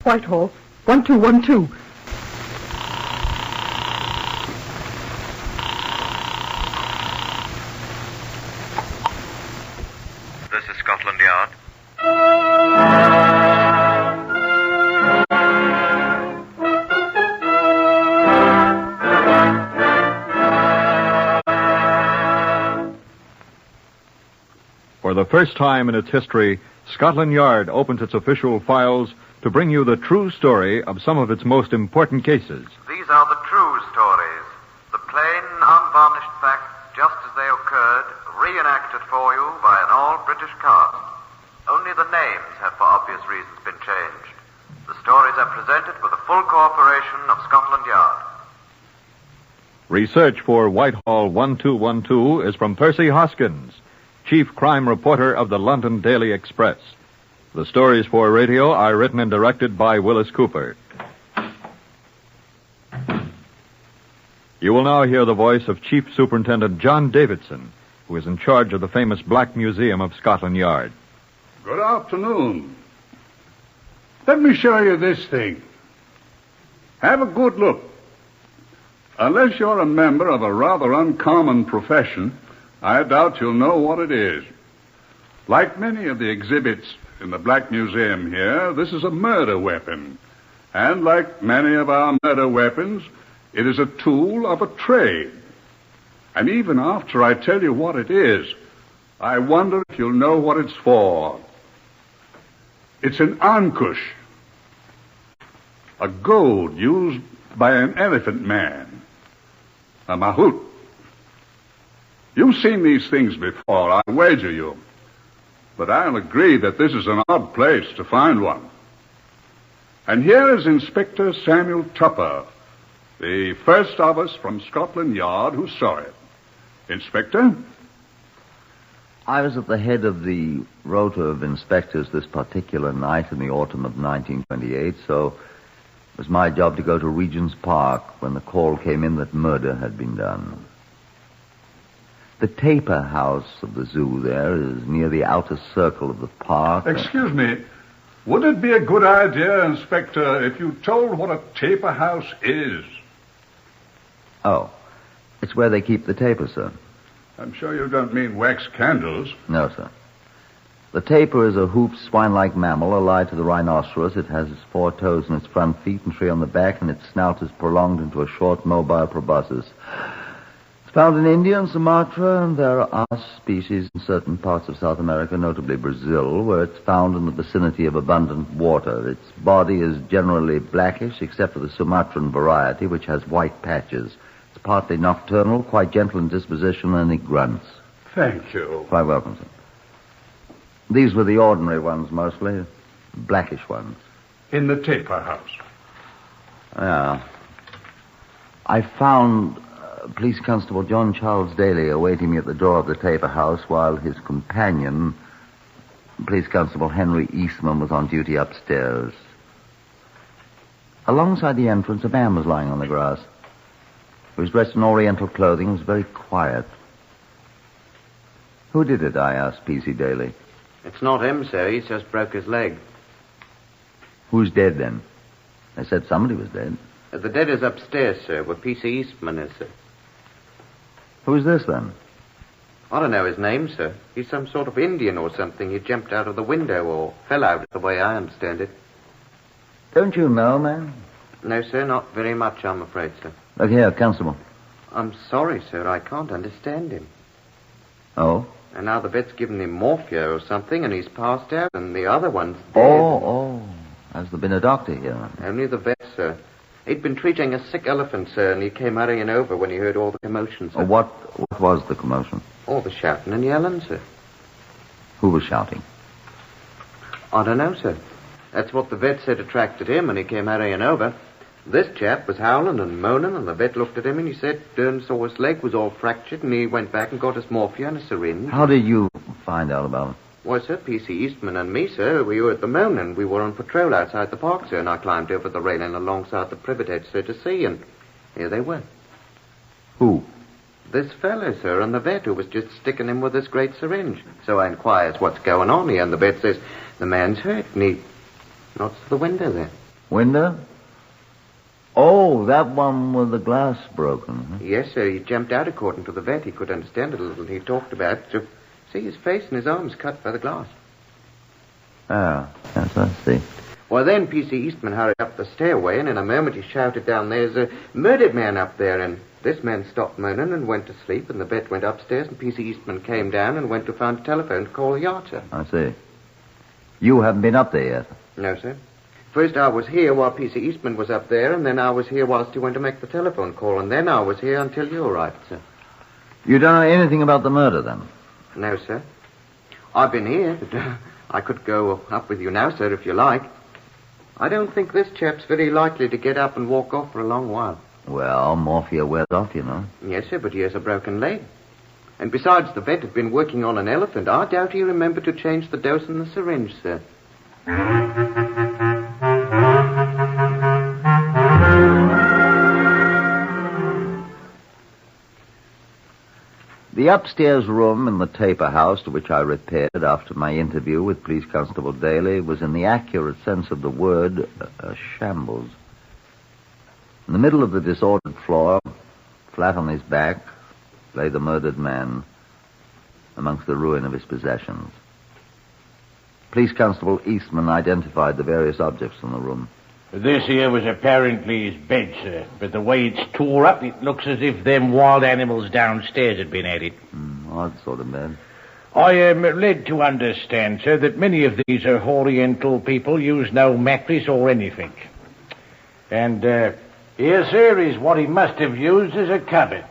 Whitehall, 1212. This is Scotland Yard. For the first time in its history, Scotland Yard opens its official files to bring you the true story of some of its most important cases. These are the true stories. The plain, unvarnished facts, just as they occurred, reenacted for you by an all-British cast. Only the names have, for obvious reasons, been changed. The stories are presented with the full cooperation of Scotland Yard. Research for Whitehall 1212 is from Percy Hoskins, chief crime reporter of the London Daily Express. The stories for radio are written and directed by Willis Cooper. You will now hear the voice of Chief Superintendent John Davidson, who is in charge of the famous Black Museum of Scotland Yard. Good afternoon. Let me show you this thing. Have a good look. Unless you're a member of a rather uncommon profession, I doubt you'll know what it is. Like many of the exhibits in the Black Museum here, this is a murder weapon. And like many of our murder weapons, it is a tool of a trade. And even after I tell you what it is, I wonder if you'll know what it's for. It's an Ankush, a goad used by an elephant man, a Mahout. You've seen these things before, I wager you. But I'll agree that this is an odd place to find one. And here is Inspector Samuel Tupper, the first of us from Scotland Yard who saw it. Inspector? I was at the head of the rota of inspectors this particular night in the autumn of 1928, so it was my job to go to Regent's Park when the call came in that murder had been done. The taper house of the zoo there is near the outer circle of the park. Excuse me. Would it be a good idea, Inspector, if you told what a taper house is? Oh, it's where they keep the taper, sir. I'm sure you don't mean wax candles. No, sir. The taper is a hooped swine-like mammal allied to the rhinoceros. It has 4 toes in its front feet and 3 on the back, and its snout is prolonged into a short, mobile proboscis. It's found in India and Sumatra, and there are species in certain parts of South America, notably Brazil, where it's found in the vicinity of abundant water. Its body is generally blackish, except for the Sumatran variety, which has white patches. It's partly nocturnal, quite gentle in disposition, and it grunts. Thank you. Quite welcome, sir. These were the ordinary ones, mostly. Blackish ones. In the taper house? Yeah. I found Police Constable John Charles Daly awaiting me at the door of the taper house while his companion, Police Constable Henry Eastman, was on duty upstairs. Alongside the entrance, a man was lying on the grass. He was dressed in Oriental clothing and was very quiet. Who did it, I asked P.C. Daly. It's not him, sir. He's just broke his leg. Who's dead, then? They said somebody was dead. The dead is upstairs, sir, where P.C. Eastman is, sir. Who's this, then? I don't know his name, sir. He's some sort of Indian or something. He jumped out of the window or fell out, the way I understand it. Don't you know, man? No, sir, not very much, I'm afraid, sir. Look here, Constable. I'm sorry, sir. I can't understand him. Oh? And now the vet's given him morphia or something, and he's passed out, and the other one's dead. Oh. Has there been a doctor here? Only the vet, sir. He'd been treating a sick elephant, sir, and he came hurrying over when he heard all the commotion, sir. Oh, what was the commotion? All the shouting and yelling, sir. Who was shouting? I don't know, sir. That's what the vet said attracted him, and he came hurrying over. This chap was howling and moaning, and the vet looked at him, and he said, saw his leg was all fractured, and he went back and got his morphia and a syringe. How did you find out about it? Why, sir, P.C. Eastman and me, sir, we were at the moon, and we were on patrol outside the park, sir, and I climbed over the railing alongside the privet hedge, sir, to see, and here they were. Who? This fellow, sir, and the vet who was just sticking him with this great syringe. So I inquires what's going on here, and the vet says, the man's hurt, and he nods to the window there. Window? Oh, that one with the glass broken. Huh? Yes, sir. He jumped out according to the vet. He could understand it a little. He talked about it. So, see, his face and his arms cut by the glass. Oh, yes, I see. Well, then P.C. Eastman hurried up the stairway, and in a moment he shouted down, "There's a murdered man up there." And this man stopped moaning and went to sleep, and the vet went upstairs, and P.C. Eastman came down and went to find a telephone to call the yard, sir. I see. You haven't been up there yet? No, sir. First I was here while P.C. Eastman was up there, and then I was here whilst he went to make the telephone call, and then I was here until you arrived, sir. You don't know anything about the murder, then? No, sir. I've been here, but I could go up with you now, sir, if you like. I don't think this chap's very likely to get up and walk off for a long while. Well, morphia wears off, you know. Yes, sir, but he has a broken leg. And besides, the vet had been working on an elephant. I doubt he remembered to change the dose in the syringe, sir. The upstairs room in the Taper House to which I repaired after my interview with Police Constable Daly was, in the accurate sense of the word, a shambles. In the middle of the disordered floor, flat on his back, lay the murdered man amongst the ruin of his possessions. Police Constable Eastman identified the various objects in the room. This here was apparently his bed, sir. But the way it's tore up, it looks as if them wild animals downstairs had been at it. Odd sort of bed. I am led to understand, sir, that many of these Oriental people use no mattress or anything. And here, sir, is what he must have used as a cupboard.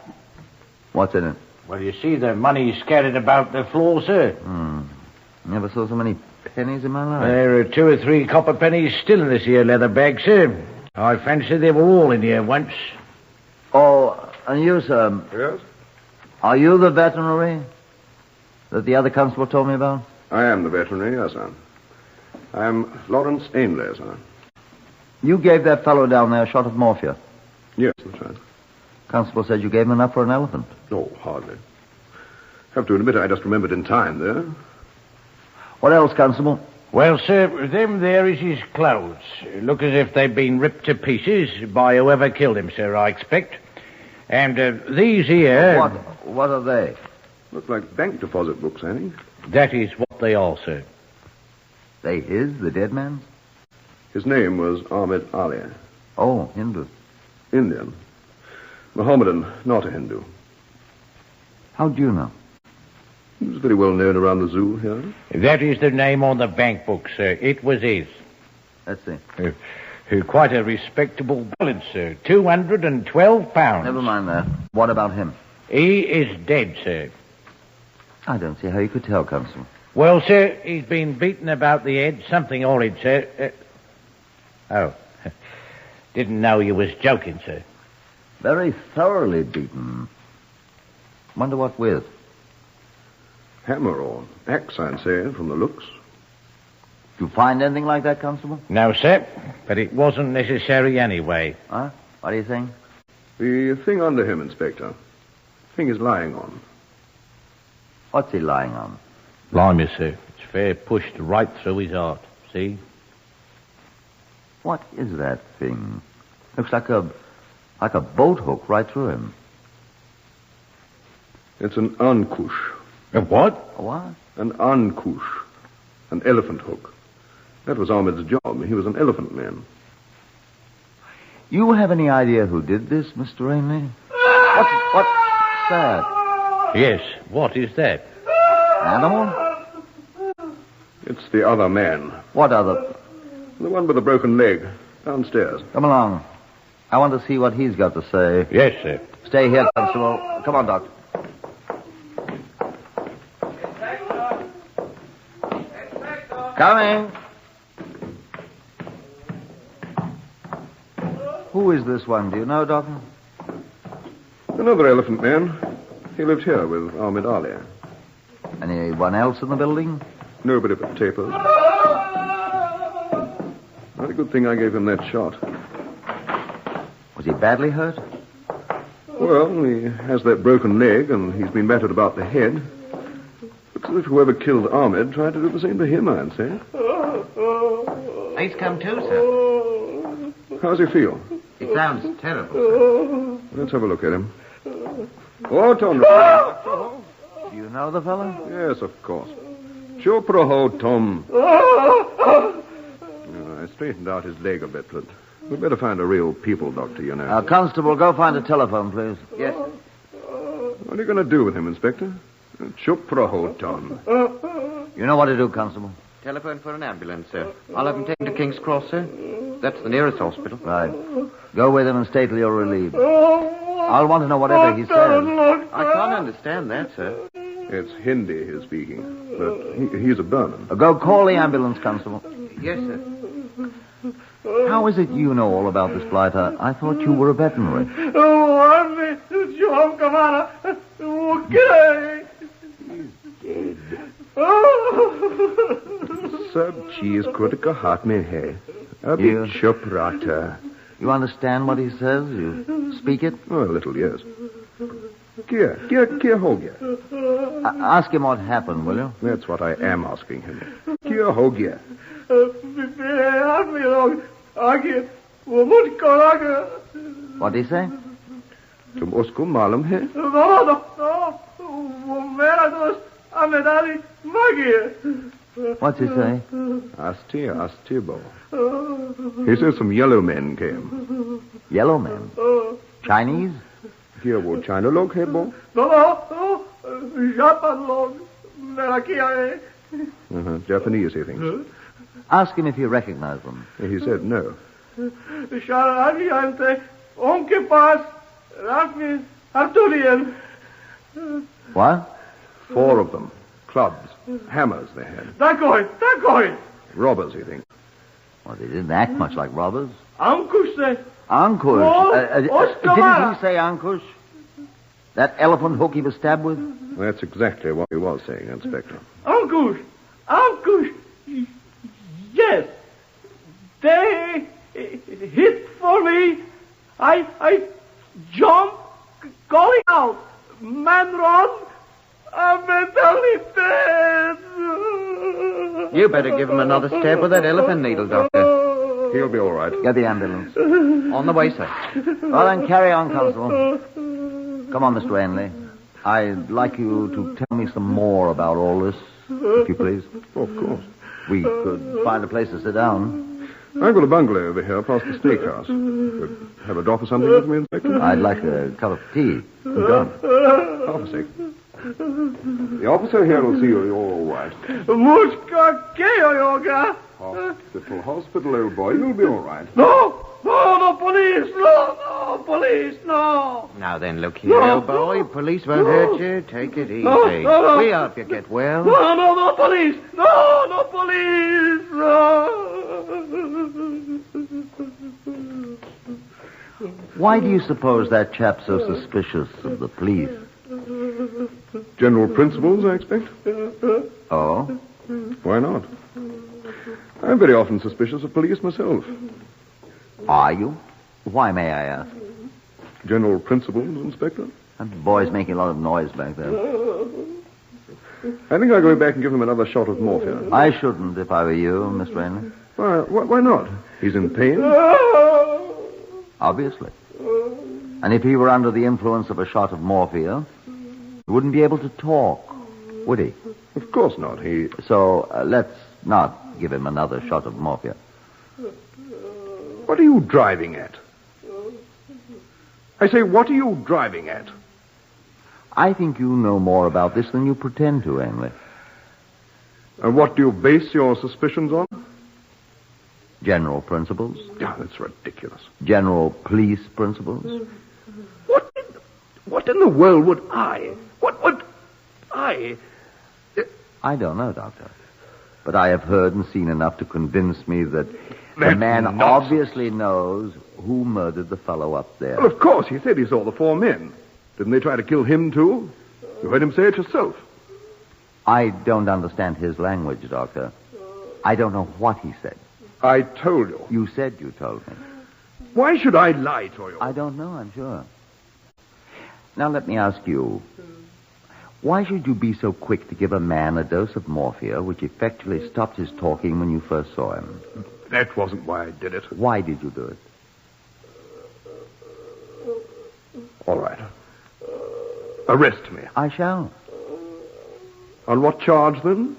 What's in it? Well, you see the money scattered about the floor, sir. Never saw so many pennies in my life. There are 2 or 3 copper pennies still in this here leather bag, sir. I fancy they were all in here once. Oh, and you, sir? Yes? Are you the veterinary that the other constable told me about? I am the veterinary, yes, sir. I am Lawrence Ainley, sir. You gave that fellow down there a shot of morphia. Yes, that's right. Constable said you gave him enough for an elephant. No, hardly. Have to admit I just remembered in time there. What else, Constable? Well, sir, them there is his clothes. Look as if they've been ripped to pieces by whoever killed him, sir, I expect. And these here... What are they? Look like bank deposit books, I think. That is what they are, sir. They his, the dead man's? His name was Ahmed Ali. Oh, Hindu. Indian. Mohammedan, not a Hindu. How do you know? He was very well known around the zoo here. That is the name on the bank book, sir. It was his. Let's see. Quite a respectable balance, sir. £212. Never mind that. What about him? He is dead, sir. I don't see how you could tell, Constable. Well, sir, he's been beaten about the head. Something horrid, sir. Oh. Didn't know you was joking, sir. Very thoroughly beaten. Wonder what with? Hammer or axe, I'd say, from the looks. Did you find anything like that, Constable? No, sir, but it wasn't necessary anyway. Huh? What do you think? The thing under him, Inspector. Thing he's lying on. What's he lying on? Blimey, sir. It's fair pushed right through his heart. See? What is that thing? Looks like a boat hook right through him. It's an Ankush. A what? A what? An Ankush. An elephant hook. That was Ahmed's job. He was an elephant man. You have any idea who did this, Mr. Ainley? What's that? Yes, what is that? Animal? It's the other man. What other? The one with the broken leg. Downstairs. Come along. I want to see what he's got to say. Yes, sir. Stay here, Constable. Come on, Doctor. Coming. Who is this one? Do you know, Doctor? Another elephant man. He lived here with Ahmed Ali. Anyone else in the building? Nobody but Tapers. Very good thing I gave him that shot. Was he badly hurt? Well, he has that broken leg, and he's been battered about the head. Looks as if whoever killed Ahmed tried to do the same to him, I'd say. He's come too, sir. How's he feel? It sounds terrible. Let's have a look at him. Oh, Tom. Do you know the fellow? Yes, of course. Chopraho, Tom. I straightened out his leg a bit, but we'd better find a real people doctor, you know. Constable, go find a telephone, please. Yes, sir. What are you going to do with him, Inspector? Chopraho, Tom. You know what to do, Constable. Telephone for an ambulance, sir. I'll have him taken to King's Cross, sir. That's the nearest hospital. Right. Go with him and stay till you're relieved. I'll want to know whatever he says. I can't understand that, sir. It's Hindi he's speaking, but he's a Burman. Go call the ambulance, Constable. Yes, sir. How is it you know all about this blighter? I thought you were a veterinary. Sab cheese kritika hat mein hai. Abhi You- chup rata. You understand what he says? You speak it? Oh, a little, yes. Kya ho gaya? Ask him what happened, will you? That's what I am asking him. Kya ho gaya? What did he say? Tum usko malum hai? What's he say? Astibo. He says some yellow men came. Yellow men? Chinese? Here, wo China log hai, bo? Japanese, he thinks. Ask him if he recognized them. He said no. What? 4 of them. Clubs. Hammers they had. Robbers, he thinks. Well, they didn't act much like robbers. Ankush. Ankush. Oscar. Didn't he say Ankush? That elephant hook he was stabbed with? That's exactly what he was saying, Inspector. Ankush. Yes. They hit for me. I jump, calling out. Man run. I'm mentally dead. You better give him another stab with that elephant needle, Doctor. He'll be all right. Get the ambulance. On the way, sir. Well, then carry on, Constable. Come on, Mr. Ainley. I'd like you to tell me some more about all this, if you please. Of course. We could find a place to sit down. I've got a bungalow over here past the steakhouse. Could have a drop of something with me, Inspector? I'd like a cup of tea. Done. Half a sec. The officer here will see you're all right. Hospital, old boy. You'll be all right. No, police, no. Now then, look here, old boy. Police won't hurt you. Take it easy. No. We hope you get well. No, police. No, police. Why do you suppose that chap's so suspicious of the police? General principles, I expect. Oh? Why not? I'm very often suspicious of police myself. Are you? Why, may I ask? General principles, Inspector. That boy's making a lot of noise back there. I think I'll go back and give him another shot of morphia. I shouldn't if I were you, Mr. Ainley. Why not? He's in pain. Obviously. And if he were under the influence of a shot of morphia, he wouldn't be able to talk, would he? Of course not. So let's not give him another shot of morphia. What are you driving at? I say, what are you driving at? I think you know more about this than you pretend to, Ainley. And what do you base your suspicions on? General principles. Oh, that's ridiculous. General police principles. What in the world would I? What would I? I don't know, Doctor. But I have heard and seen enough to convince me that the That's man nonsense. obviously knows who murdered the fellow up there. Well, of course, he said he saw the 4 men. Didn't they try to kill him, too? You heard him say it yourself. I don't understand his language, Doctor. I don't know what he said. I told you. You said you told me. Why should I lie to you? I don't know, I'm sure. Now let me ask you, why should you be so quick to give a man a dose of morphia which effectually stopped his talking when you first saw him? That wasn't why I did it. Why did you do it? All right. Arrest me. I shall. On what charge, then?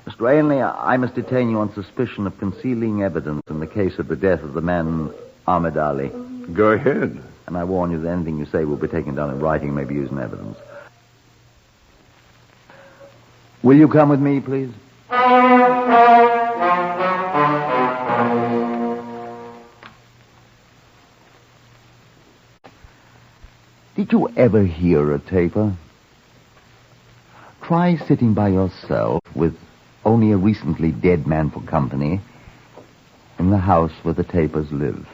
Mr. Ainley, I must detain you on suspicion of concealing evidence in the case of the death of the man Ahmed Ali. Go ahead. And I warn you that anything you say will be taken down in writing and may be used in evidence. Will you come with me, please? Did you ever hear a taper? Try sitting by yourself with only a recently dead man for company in the house where the tapers live.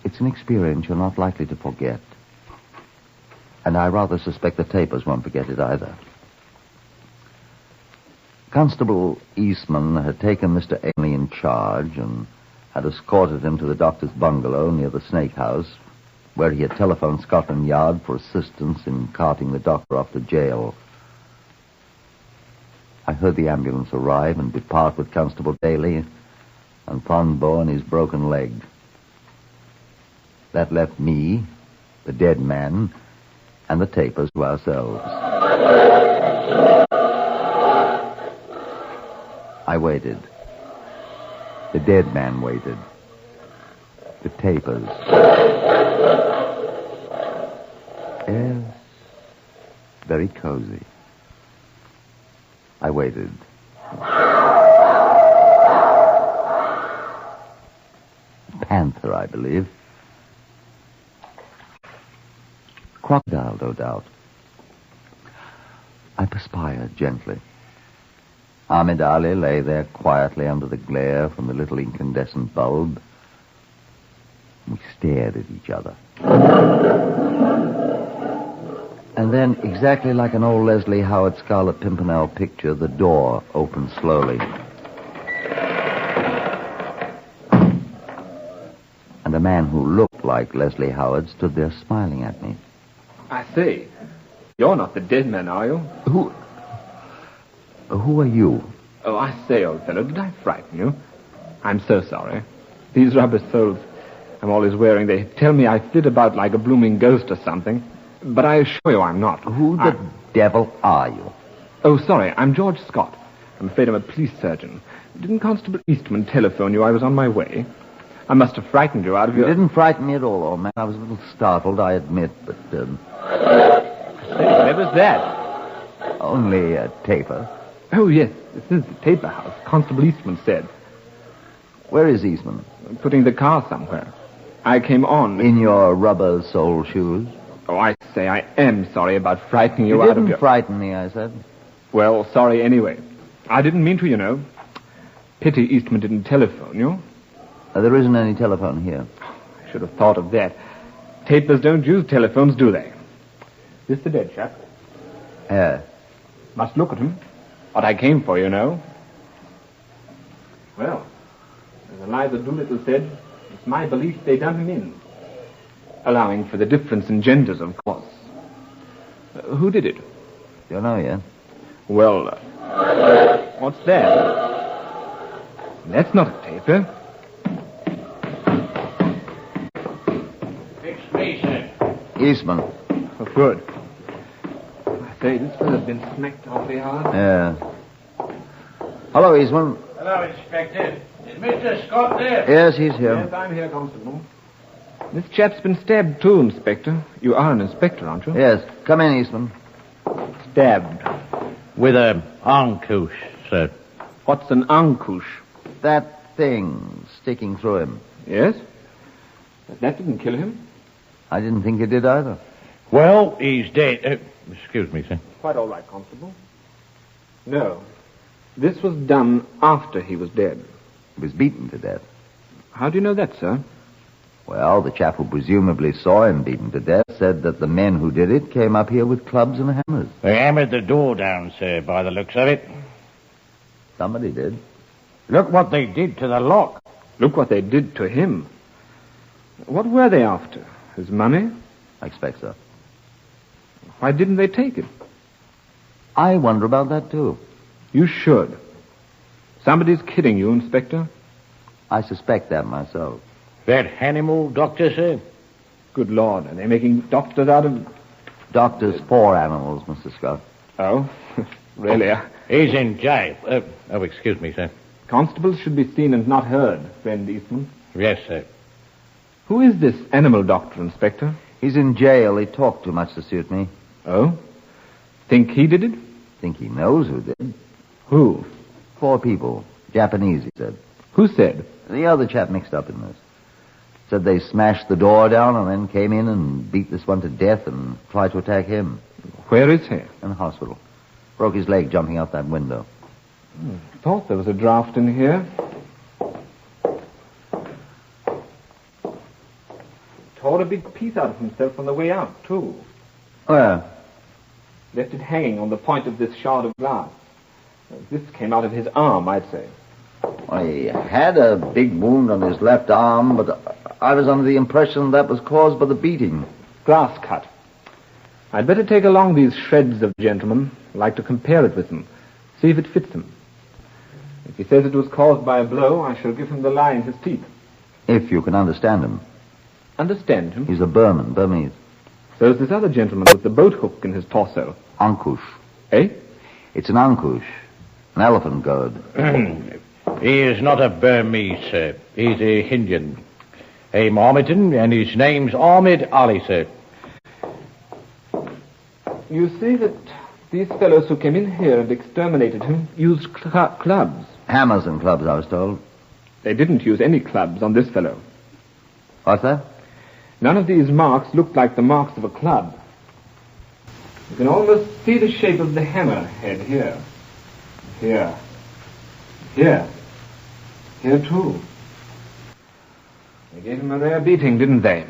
It's an experience you're not likely to forget. And I rather suspect the tapers won't forget it either. Constable Eastman had taken Mr. Ainley in charge and had escorted him to the doctor's bungalow near the Snake House, where he had telephoned Scotland Yard for assistance in carting the doctor off to jail. I heard the ambulance arrive and depart with Constable Daly and Thornbow and his broken leg. That left me, the dead man, and the tapers to ourselves. I waited. The dead man waited. The tapers. Yes, very cozy. I waited. Panther, I believe. Crocodile, no doubt. I perspired gently. Ahmed Ali lay there quietly under the glare from the little incandescent bulb. We stared at each other. And then, exactly like an old Leslie Howard Scarlet Pimpernel picture, the door opened slowly. And a man who looked like Leslie Howard stood there smiling at me. I say, you're not the dead man, are you? Who are you? Oh, I say, old fellow, did I frighten you? I'm so sorry. These rubber soles I'm always wearing, they tell me I flit about like a blooming ghost or something. But I assure you I'm not. Who the devil are you? Oh, sorry, I'm George Scott. I'm afraid I'm a police surgeon. Didn't Constable Eastman telephone you I was on my way? I must have frightened you out of your... You didn't frighten me at all, old man. I was a little startled, I admit, but, Where was that? Only a taper. Oh, yes, this is the taper house, Constable Eastman said. Where is Eastman? Putting the car somewhere. I came on... In your rubber sole shoes? Oh, I say, I am sorry about frightening you out of your... You didn't frighten me, I said. Well, sorry anyway. I didn't mean to, you know. Pity Eastman didn't telephone you. There isn't any telephone here. I should have thought of that. Tapers don't use telephones, do they? This the dead chap? Yeah. Must look at him. What I came for, you know. Well, as Eliza Doolittle said, it's my belief they done him in. Allowing for the difference in genders, of course. Who did it? Don't know yet. Well, what's that? That's not a taper. Fix me, sir. Eastman. Oh, good. I say, this fellow's been smacked awfully hard. Yeah. Hello, Eastman. Hello, Inspector. Is Mr. Scott there? Yes, he's here. Yes, I'm here, Constable. This chap's been stabbed too, Inspector. You are an inspector, aren't you? Yes. Come in, Eastman. Stabbed. With a Ankush, sir. What's an Ankush? That thing sticking through him. Yes? But that didn't kill him. I didn't think it did either. Well, he's dead. Excuse me, sir. Quite all right, Constable. No. This was done after he was dead. He was beaten to death. How do you know that, sir? Well, the chap who presumably saw him beaten to death said that the men who did it came up here with clubs and hammers. They hammered the door down, sir, by the looks of it. Somebody did. Look what they did to the lock. Look what they did to him. What were they after? His money? I expect so. Why didn't they take it? I wonder about that, too. You should. Somebody's kidding you, Inspector. I suspect that myself. That animal doctor, sir? Good Lord, are they making doctors out of... Doctors for animals, Mr. Scott. Oh, really? He's in jail. Excuse me, sir. Constables should be seen and not heard, friend Eastman. Yes, sir. Who is this animal doctor, Inspector? He's in jail. He talked too much to suit me. Oh? Think he did it? Think he knows who did. Who? 4 people. Japanese, he said. Who said? The other chap mixed up in this. Said they smashed the door down and then came in and beat this one to death and tried to attack him. Where is he? In the hospital. Broke his leg jumping out that window. Thought there was a draft in here. Tore a big piece out of himself on the way out, too. Where? Left it hanging on the point of this shard of glass. This came out of his arm, I'd say. Well, he had a big wound on his left arm, but I was under the impression that was caused by the beating. Glass cut. I'd better take along these shreds of gentlemen. I'd like to compare it with them. See if it fits him. If he says it was caused by a blow, I shall give him the lie in his teeth. If you can understand him. Understand him? He's a Burmese. So's this other gentleman with the boat hook in his torso. Ankush. Eh? It's an Ankush. An elephant gourd. He is not a Burmese, sir. He's a Indian. A Mohammedan, and his name's Ahmed Ali, sir. You see that these fellows who came in here and exterminated him used clubs. Hammers and clubs, I was told. They didn't use any clubs on this fellow. What's that? None of these marks looked like the marks of a club. You can almost see the shape of the hammer head here. Here. Here. Here, too. They gave him a rare beating, didn't they?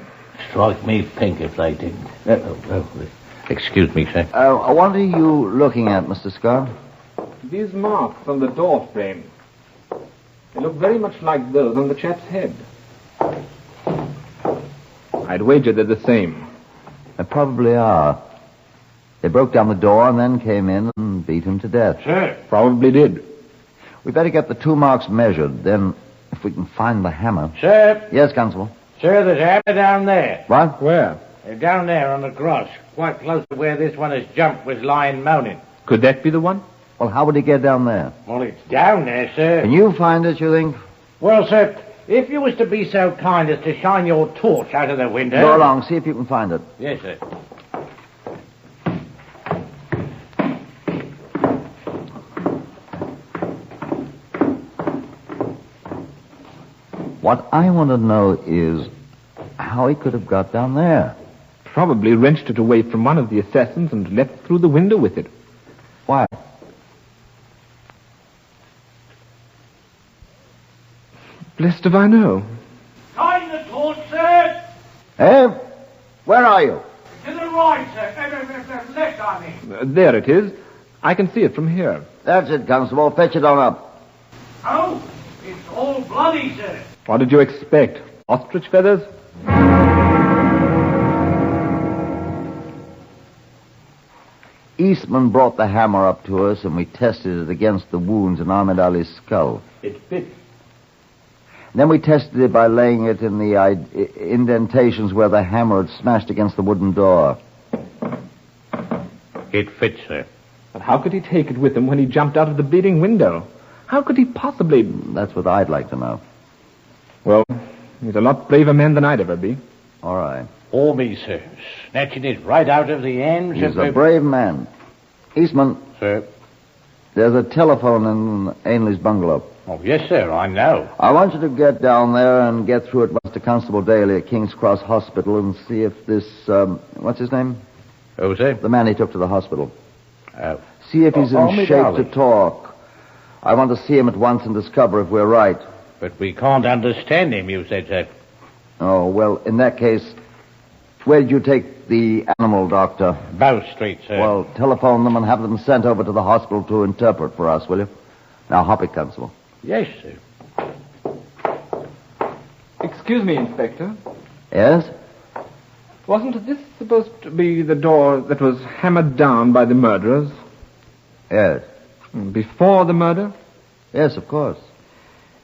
Strike me pink if they didn't. Excuse me, sir. What are you looking at, Mr. Scott? These marks on the door frame. They look very much like those on the chap's head. I'd wager they're the same. They probably are. They broke down the door and then came in and beat him to death. Sir. Probably did. We better get the 2 marks measured. Then, if we can find the hammer... Sir. Yes, Constable? Sir, there's a hammer down there. What? Where? Down there on the grass, quite close to where this one has jumped was lying moaning. Could that be the one? Well, how would he get down there? Well, it's down there, sir. Can you find it, you think? Well, sir, if you was to be so kind as to shine your torch out of the window... Go along, see if you can find it. Yes, sir. What I want to know is how he could have got down there. Probably wrenched it away from one of the assassins and leapt through the window with it. Why? Blessed if I know. Shine the torch, sir. Where are you? To the right, sir. Left, I mean. There it is. I can see it from here. That's it, Constable. Fetch it on up. Oh, it's all bloody, sir. What did you expect? Ostrich feathers? Eastman brought the hammer up to us, and we tested it against the wounds in Ahmed Ali's skull. It fits. Then we tested it by laying it in the indentations where the hammer had smashed against the wooden door. It fits, sir. But how could he take it with him when he jumped out of the bleeding window? How could he possibly... That's what I'd like to know. Well, he's a lot braver man than I'd ever be. All right. Or me, sir. Snatching it right out of the ends. He's a brave man. Eastman. Sir. There's a telephone in Ainley's bungalow. Oh, yes, sir, I know. I want you to get down there and get through at once to Constable Daly at King's Cross Hospital and see if this, what's his name? Who's that? The man he took to the hospital. Oh. See if he's in shape Darley. to talk. I want to see him at once and discover if we're right. But we can't understand him, you said, sir. Oh, well, in that case, where did you take the animal doctor? Bow Street, sir. Well, telephone them and have them sent over to the hospital to interpret for us, will you? Now, hop it, Constable. Yes, sir. Excuse me, Inspector. Yes? Wasn't this supposed to be the door that was hammered down by the murderers? Yes. Before the murder? Yes, of course.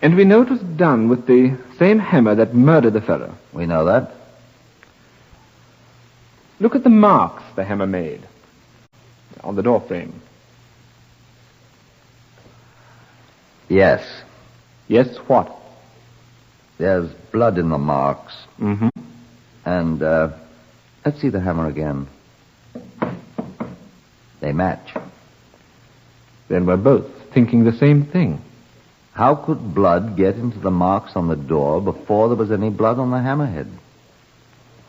And we know it was done with the same hammer that murdered the fellow. We know that. Look at the marks the hammer made on the door frame. Yes. Yes, what? There's blood in the marks. Mm-hmm. And, let's see the hammer again. They match. Then we're both thinking the same thing. How could blood get into the marks on the door before there was any blood on the hammerhead?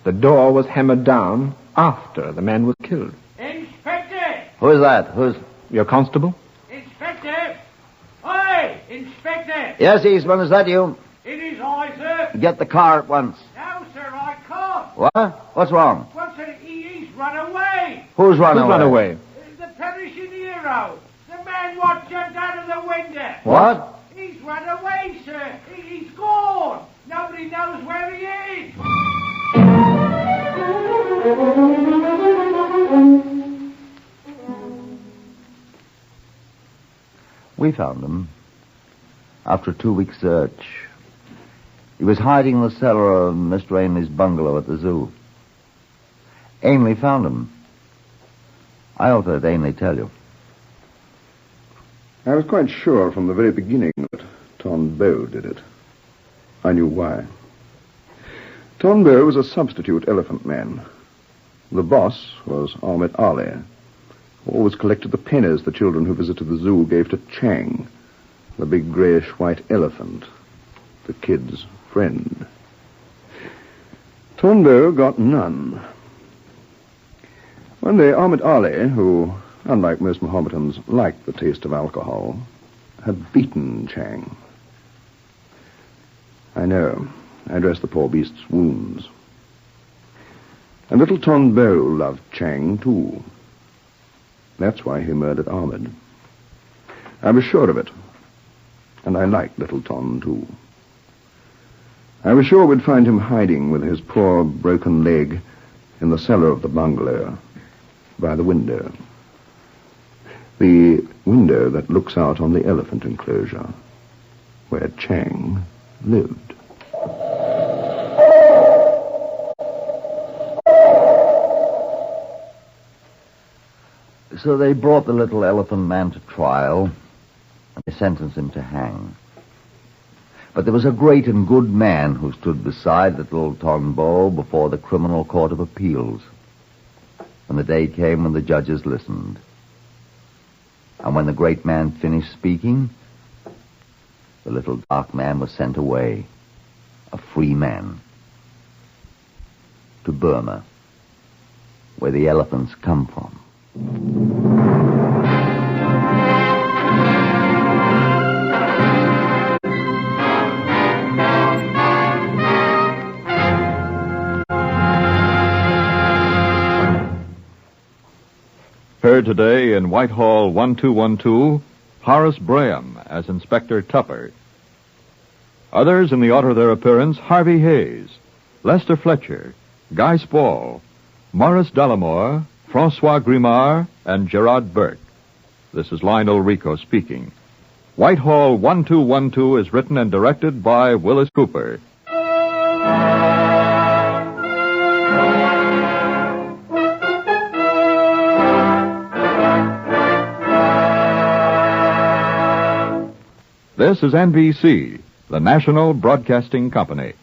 The door was hammered down after the man was killed. Inspector! Who's that? Who's... Your constable? Inspector! Oi! Inspector! Yes, Eastman, is that you? It is I, sir. Get the car at once. No, sir, I can't. What? What's wrong? Well, sir, he's run away. Who's run away? Run away? The perishing hero. The man what jumped out of the window. What? He's run away, sir. He's gone. Nobody knows where he is. We found him. After a 2-week search. He was hiding in the cellar of Mr. Ainley's bungalow at the zoo. Ainley found him. I ought to let Ainley tell you. I was quite sure from the very beginning that Tonbeau did it. I knew why. Tonbeau was a substitute elephant man. The boss was Ahmed Ali, who always collected the pennies the children who visited the zoo gave to Chang, the big grayish-white elephant, the kids' friend. Tonbeau got none. One day, Ahmed Ali, who, unlike most Mohammedans, liked the taste of alcohol, had beaten Chang. I know. I dressed the poor beast's wounds. And little Tonbeau loved Chang, too. That's why he murdered Ahmed. I was sure of it. And I liked little Ton, too. I was sure we'd find him hiding with his poor broken leg in the cellar of the bungalow, by the window. The window that looks out on the elephant enclosure, where Chang lived. So they brought the little elephant man to trial, and they sentenced him to hang. But there was a great and good man who stood beside little Tonbeau before the Criminal Court of Appeals. When the day came when the judges listened. And when the great man finished speaking, the little dark man was sent away, a free man, to Burma, where the elephants come from. Heard today in Whitehall 1212, Horace Braham as Inspector Tupper. Others in the order of their appearance, Harvey Hayes, Lester Fletcher, Guy Spall, Morris Dallimore, Francois Grimard, and Gerard Burke. This is Lionel Rico speaking. Whitehall 1212 is written and directed by Willis Cooper. This is NBC, the National Broadcasting Company.